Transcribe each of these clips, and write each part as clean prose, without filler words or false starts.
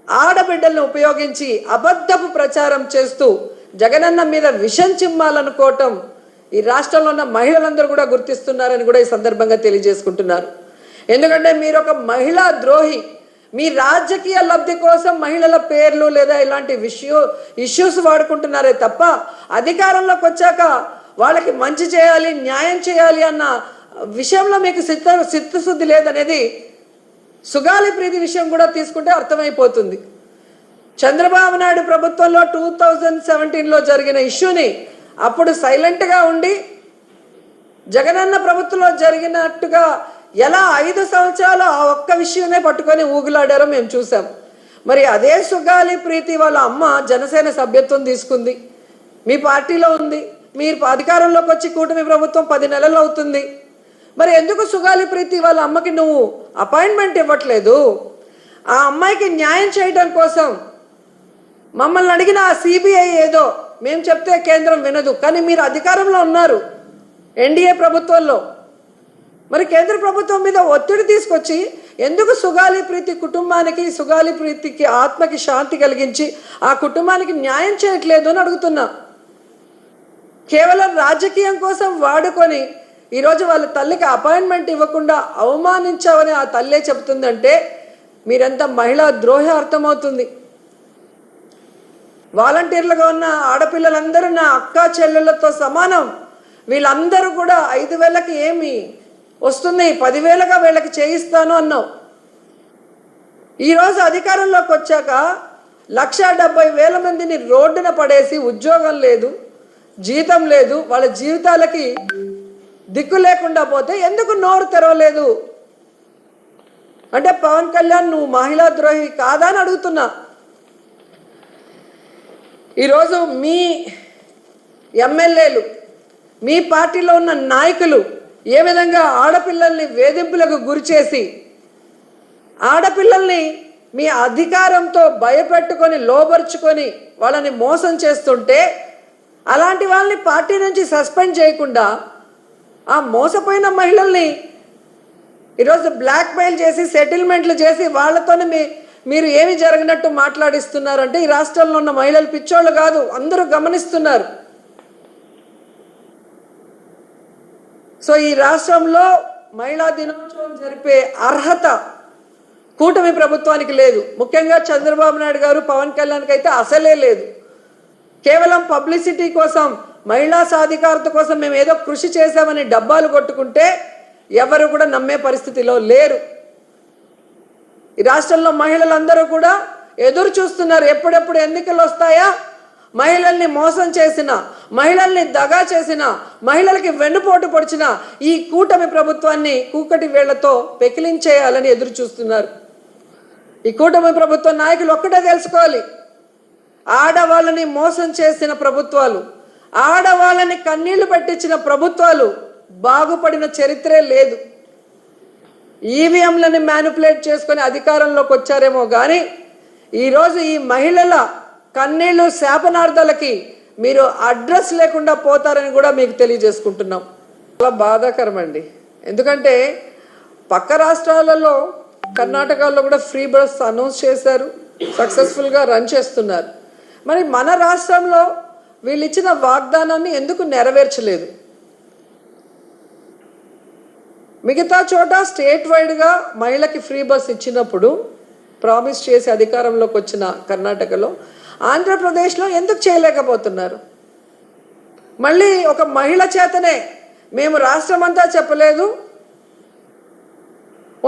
ఆడబిడ్డలను ఉపయోగించి అబద్ధపు ప్రచారం చేస్తూ జగనన్న మీద విషం చిమ్మాలనుకోవటం ఈ రాష్ట్రంలో ఉన్న మహిళలందరూ కూడా గుర్తిస్తున్నారని కూడా ఈ సందర్భంగా తెలియజేసుకుంటున్నారు. ఎందుకంటే మీరు ఒక మహిళా ద్రోహి, మీ రాజకీయ లబ్ధి కోసం మహిళల పేర్లు లేదా ఇలాంటి ఇష్యూస్ వాడుకుంటున్నారే తప్ప అధికారంలోకి వచ్చాక వాళ్ళకి మంచి చేయాలి, న్యాయం చేయాలి అన్న విషయంలో మీకు చిత్తశుద్ధి లేదనేది సుగాలి ప్రీతి విషయం కూడా తీసుకుంటే అర్థమైపోతుంది. చంద్రబాబు నాయుడు ప్రభుత్వంలో 2017లో జరిగిన ఇష్యూని అప్పుడు సైలెంట్గా ఉండి జగనన్న ప్రభుత్వంలో జరిగినట్టుగా ఎలా 5 సంవత్సరాలు ఆ ఒక్క విషయమే పట్టుకొని ఊగులాడారో మేము చూసాం. మరి అదే సుగాలి ప్రీతి వాళ్ళ అమ్మ జనసేన సభ్యత్వం తీసుకుంది, మీ పార్టీలో ఉంది, మీరు అధికారంలోకి వచ్చి కూటమి ప్రభుత్వం 10 నెలలు అవుతుంది. మరి ఎందుకు సుగాలి ప్రీతి వాళ్ళ అమ్మకి నువ్వు అపాయింట్మెంట్ ఇవ్వట్లేదు? ఆ అమ్మాయికి న్యాయం చేయడం కోసం మమ్మల్ని అడిగిన ఆ సిబిఐ ఏదో మేము చెప్తే కేంద్రం వినదు, కానీ మీరు అధికారంలో ఉన్నారు ఎన్డీఏ ప్రభుత్వంలో. మరి కేంద్ర ప్రభుత్వం మీద ఒత్తిడి తీసుకొచ్చి ఎందుకు సుగాలి ప్రీతి కుటుంబానికి, సుగాలి ప్రీతికి ఆత్మకి శాంతి కలిగించి ఆ కుటుంబానికి న్యాయం చేయట్లేదు అని అడుగుతున్నా. కేవలం రాజకీయం కోసం వాడుకొని ఈరోజు వాళ్ళ తల్లికి అపాయింట్మెంట్ ఇవ్వకుండా అవమానించావని ఆ తల్లే చెబుతుందంటే మీరెంత మహిళా ద్రోహి అర్థమవుతుంది. వాలంటీర్లుగా ఉన్న ఆడపిల్లలందరూ నా అక్క చెల్లెళ్ళతో సమానం. వీళ్ళందరూ కూడా 5,000కి ఏమి వస్తుంది, 10,000గా వీళ్ళకి చేయిస్తాను అన్నావు. ఈరోజు అధికారంలోకి వచ్చాక 1,70,000 మందిని రోడ్డున పడేసి ఉద్యోగం లేదు, జీతం లేదు, వాళ్ళ జీవితాలకి దిక్కు లేకుండా పోతే ఎందుకు నోరు తెరవలేదు? అంటే పవన్ కళ్యాణ్ నువ్వు మహిళా ద్రోహి కాదా అని అడుగుతున్నా. ఈరోజు మీ ఎమ్మెల్యేలు, మీ పార్టీలో ఉన్న నాయకులు ఏ విధంగా ఆడపిల్లల్ని వేధింపులకు గురి చేసి ఆడపిల్లల్ని మీ అధికారంతో భయపెట్టుకొని లోబరుచుకొని వాళ్ళని మోసం చేస్తుంటే అలాంటి వాళ్ళని పార్టీ నుంచి సస్పెండ్ చేయకుండా ఆ మోసపోయిన మహిళల్ని ఈరోజు బ్లాక్మెయిల్ చేసి సెటిల్మెంట్లు చేసి వాళ్ళతోనే మీరు ఏమి జరగనట్టు మాట్లాడిస్తున్నారంటే ఈ రాష్ట్రంలో ఉన్న మహిళలు పిచ్చోళ్ళు కాదు, అందరూ గమనిస్తున్నారు. సో ఈ రాష్ట్రంలో మహిళా దినోత్సవం జరిపే అర్హత కూటమి ప్రభుత్వానికి లేదు. ముఖ్యంగా చంద్రబాబు నాయుడు గారు, పవన్ కళ్యాణ్కి అయితే అసలే లేదు. కేవలం పబ్లిసిటీ కోసం, మహిళా సాధికారత కోసం మేము ఏదో కృషి చేశామని డబ్బాలు కొట్టుకుంటే ఎవరు కూడా నమ్మే పరిస్థితిలో లేరు. ఈ రాష్ట్రంలో మహిళలందరూ కూడా ఎదురు చూస్తున్నారు, ఎప్పుడెప్పుడు ఎన్నికలు వస్తాయా, మహిళల్ని మోసం చేసిన, మహిళల్ని దగా చేసిన, మహిళలకి వెన్నుపోటు పొడిచిన ఈ కూటమి ప్రభుత్వాన్ని కూకటి వేళ్లతో పెకిలించేయాలని ఎదురు చూస్తున్నారు. ఈ కూటమి ప్రభుత్వ నాయకులు ఒక్కటే తెలుసుకోవాలి, ఆడవాళ్ళని మోసం చేసిన ప్రభుత్వాలు, ఆడవాళ్ళని కన్నీళ్లు పెట్టించిన ప్రభుత్వాలు బాగుపడిన చరిత్రే లేదు. ఈవీఎంలని మ్యానిపులేట్ చేసుకొని అధికారంలోకి వచ్చారేమో కానీ ఈరోజు ఈ మహిళల కన్నీళ్లు శాపనార్థాలకి మీరు అడ్రస్ లేకుండా పోతారని కూడా మీకు తెలియజేసుకుంటున్నాం. చాలా బాధాకరం అండి. ఎందుకంటే పక్క రాష్ట్రాలలో, కర్ణాటకలో కూడా ఫ్రీ బస్ అనౌన్స్ చేశారు, సక్సెస్ఫుల్గా రన్ చేస్తున్నారు. మరి మన రాష్ట్రంలో వీళ్ళు ఇచ్చిన వాగ్దానాన్ని ఎందుకు నెరవేర్చలేదు? మిగతా చోట స్టేట్ వైడ్గా మహిళకి ఫ్రీ బస్ ఇచ్చినప్పుడు ప్రామిస్ చేసి అధికారంలోకి వచ్చిన కర్ణాటకలో, ఆంధ్రప్రదేశ్లో ఎందుకు చేయలేకపోతున్నారు? మళ్ళీ ఒక మహిళ చేతనే మేము రాష్ట్రం అంతా చెప్పలేదు,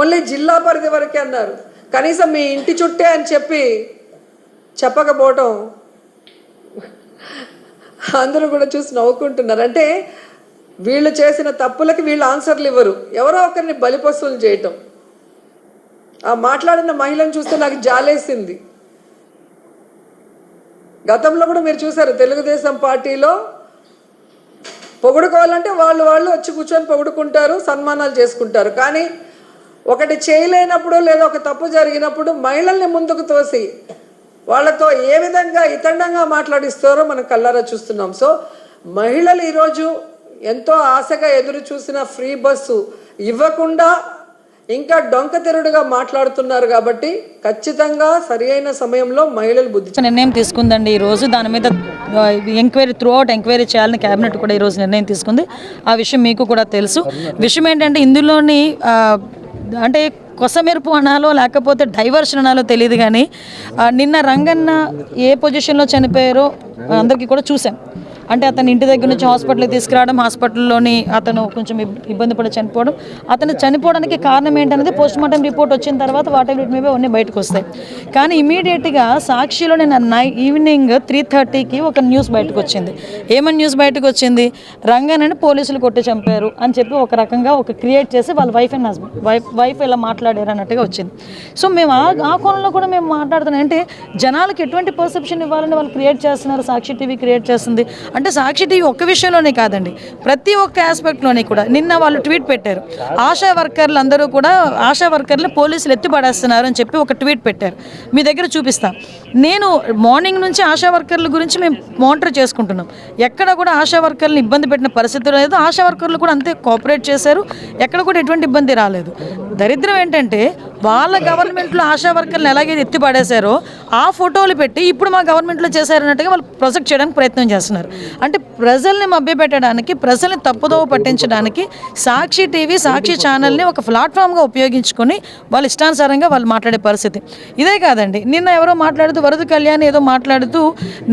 ఓన్లీ జిల్లా పరిధి వరకే అన్నారు. కనీసం మీ ఇంటి చుట్టే అని చెప్పకపోవటం అందరూ కూడా చూసి నవ్వుకుంటున్నారు. అంటే వీళ్ళు చేసిన తప్పులకి వీళ్ళు ఆన్సర్లు ఇవ్వరు, ఎవరో ఒకరిని బలిపశువులు చేయటం. ఆ మాట్లాడిన మహిళను చూస్తే నాకు జాలేసింది. గతంలో కూడా మీరు చూసారు, తెలుగుదేశం పార్టీలో పొగుడుకోవాలంటే వాళ్ళు వచ్చి కూర్చొని పొగుడుకుంటారు, సన్మానాలు చేసుకుంటారు. కానీ ఒకటి చేయలేనప్పుడు లేదా ఒక తప్పు జరిగినప్పుడు మహిళల్ని ముందుకు తోసి వాళ్ళతో ఏ విధంగా ఇతండంగా మాట్లాడిస్తారో మనం కళ్ళారా చూస్తున్నాం. సో మహిళలు ఈరోజు ఎంతో ఆశగా ఎదురు చూసిన ఫ్రీ బస్సు ఇవ్వకుండా ఇంకా డొంకతెరుడుగా మాట్లాడుతున్నారు. కాబట్టి ఖచ్చితంగా సరి అయిన సమయంలో మహిళలు బుద్ధి నిర్ణయం తీసుకుందండి ఈరోజు. దాని మీద ఎంక్వైరీ త్రూఅవుట్ ఎంక్వైరీ చేయాలని క్యాబినెట్ కూడా ఈరోజు నిర్ణయం తీసుకుంది. ఆ విషయం మీకు కూడా తెలుసు. విషయం ఏంటంటే ఇందులోని అంటే కొసమెరుపు అనాలో లేకపోతే డైవర్షన్ అనాలో తెలియదు, కానీ నిన్న రంగన్న ఏ పొజిషన్లో చనిపోయారో అందరికీ కూడా చూసాం. అంటే అతను ఇంటి దగ్గర నుంచి హాస్పిటల్కి తీసుకురావడం, హాస్పిటల్లోని అతను కొంచెం ఇబ్బంది పడి చనిపోవడం. అతను చనిపోవడానికి కారణం ఏంటనేది పోస్ట్ మార్టం రిపోర్ట్ వచ్చిన తర్వాత what ever it may be అన్నీ బయటకు వస్తాయి. కానీ ఇమీడియట్గా సాక్షిలో నేను ఈవినింగ్ 3:30కి ఒక న్యూస్ బయటకు వచ్చింది. ఏమని న్యూస్ బయటకు వచ్చింది? రంగనని పోలీసులు కొట్టి చంపారు అని చెప్పి ఒక రకంగా ఒక క్రియేట్ చేసి వాళ్ళ వైఫ్ అండ్ హస్బెండ్ వైఫ్ ఇలా మాట్లాడారు అన్నట్టుగా వచ్చింది. సో మేము ఆ కోణంలో కూడా మేము మాట్లాడుతున్నాం. అంటే జనాలకు ఎటువంటి పర్సెప్షన్ ఇవ్వాలని వాళ్ళు క్రియేట్ చేస్తున్నారు. సాక్షి టీవీ క్రియేట్ చేస్తుంది. అంటే సాక్షి టీవీ ఒక్క విషయంలోనే కాదండి, ప్రతి ఒక్క ఆస్పెక్ట్లోనే కూడా. నిన్న వాళ్ళు ట్వీట్ పెట్టారు, ఆశా వర్కర్లు అందరూ కూడా ఆశా వర్కర్లు పోలీసులు ఎత్తిపడేస్తున్నారు అని చెప్పి ఒక ట్వీట్ పెట్టారు. మీ దగ్గర చూపిస్తాం. నేను మార్నింగ్ నుంచి ఆశా వర్కర్ల గురించి మేము మానిటర్ చేసుకుంటున్నాం. ఎక్కడ కూడా ఆశా వర్కర్లను ఇబ్బంది పెట్టిన పరిస్థితి లేదు. ఆశా వర్కర్లు కూడా అంతే కోఆపరేట్ చేశారు. ఎక్కడ కూడా ఎటువంటి ఇబ్బంది రాలేదు. దరిద్రం ఏంటంటే వాళ్ళ గవర్నమెంట్లో ఆశా వర్కర్లను ఎలాగైతే ఎత్తిపడేశారో ఆ ఫోటోలు పెట్టి ఇప్పుడు మా గవర్నమెంట్లో చేశారన్నట్టుగా వాళ్ళు ప్రొజెక్ట్ చేయడానికి ప్రయత్నం చేస్తున్నారు. అంటే ప్రజల్ని మభ్యపెట్టడానికి, ప్రజల్ని తప్పుదోవ పట్టించడానికి సాక్షి టీవీ, సాక్షి ఛానల్ని ఒక ప్లాట్ఫామ్గా ఉపయోగించుకొని వాళ్ళ ఇష్టానుసారంగా వాళ్ళు మాట్లాడే పరిస్థితి. ఇదే కాదండి, నిన్న ఎవరో మాట్లాడుతూ వరద కళ్యాణ్ ఏదో మాట్లాడుతూ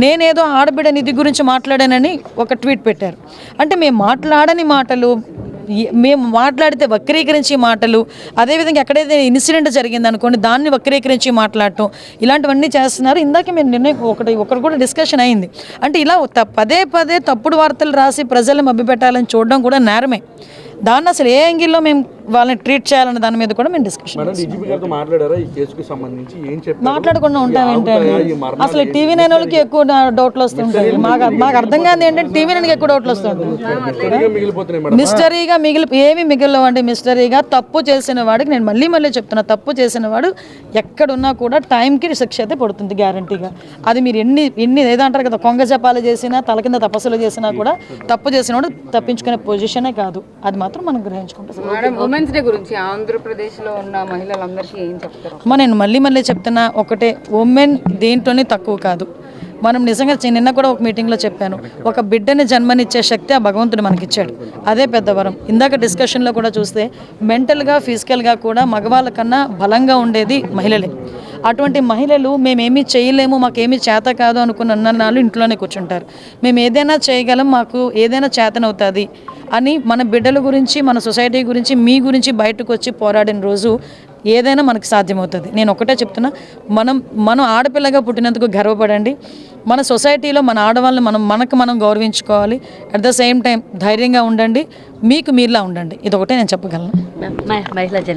నేనేదో ఆడబిడ్డ నిధి గురించి మాట్లాడానని ఒక ట్వీట్ పెట్టారు. అంటే మేము మాట్లాడని మాటలు, మేము మాట్లాడితే వక్రీకరించి మాటలు, అదేవిధంగా ఎక్కడైతే ఇన్సిడెంట్ జరిగింది అనుకోండి దాన్ని వక్రీకరించి మాట్లాడటం, ఇలాంటివన్నీ చేస్తున్నారు. ఇందాక మీరు నిర్ణయం ఒకటి కూడా డిస్కషన్ అయింది. అంటే ఇలా పదే పదే తప్పుడు వార్తలు రాసి ప్రజలను మభ్యపెట్టాలని చూడడం కూడా నేరమే. దాన్ని అసలు ఏ యాంగిల్లో మేము వాళ్ళని ట్రీట్ చేయాలన్న దాని మీద కూడా మేము డిస్కషన్ మాట్లాడకుండా ఉంటాం. ఏంటంటే అసలు టీవీ నైన్ వాళ్ళకి ఎక్కువ డౌట్లు వస్తుంటాయి. మాకు అర్థం కాదు ఏంటంటే టీవీ నైన్కి ఎక్కువ డౌట్లు వస్తుంటాయి. మిస్టరీగా ఏమి మిగిలినవండి. మిస్టరీగా తప్పు చేసిన వాడికి నేను మళ్ళీ చెప్తున్నా, తప్పు చేసిన వాడు ఎక్కడున్నా కూడా టైంకి శిక్ష అయితే పడుతుంది గ్యారంటీగా. అది మీరు ఎన్ని ఏదంటారు కదా, కొంగ జపాలు చేసినా తల కింద తపస్సులు చేసినా కూడా తప్పు చేసిన వాడు తప్పించుకునే పొజిషనే కాదు. అది మాత్రం మనం గ్రహించుకుంటాం. ఉమెన్స్ డే గురించి ఆంధ్రప్రదేశ్లో ఉన్న మహిళలందరికీ ఏం చెప్తారు? నేను మళ్ళీ చెప్తున్నా ఒకటే, ఉమెన్ దేంట్లోనే తక్కువ కాదు. మనం నిజంగా నిన్న కూడా ఒక మీటింగ్లో చెప్పాను, ఒక బిడ్డని జన్మనిచ్చే శక్తి ఆ భగవంతుడు మనకిచ్చాడు. అదే పెద్ద వరం. ఇందాక డిస్కషన్లో కూడా చూస్తే మెంటల్గా, ఫిజికల్గా కూడా మగవాళ్ళ కన్నా బలంగా ఉండేది మహిళలే. అటువంటి మహిళలు మేమేమీ చేయలేము, మాకేమీ చేత కాదు అనుకున్న అన్నాళ్ళు ఇంట్లోనే కూర్చుంటారు. మేము ఏదైనా చేయగలం, మాకు ఏదైనా చేతనవుతుంది అని మన బిడ్డల గురించి, మన సొసైటీ గురించి, మీ గురించి బయటకు వచ్చి పోరాడిన రోజు ఏదైనా మనకు సాధ్యమవుతుంది. నేను ఒకటే చెప్తున్నా, మనం ఆడపిల్లగా పుట్టినందుకు గర్వపడండి. మన సొసైటీలో మన ఆడవాళ్ళని మనం గౌరవించుకోవాలి. అట్ ద సేమ్ టైం ధైర్యంగా ఉండండి, మీకు మీరులా ఉండండి. ఇదొకటే నేను చెప్పగలను. మహిళా జర్నీ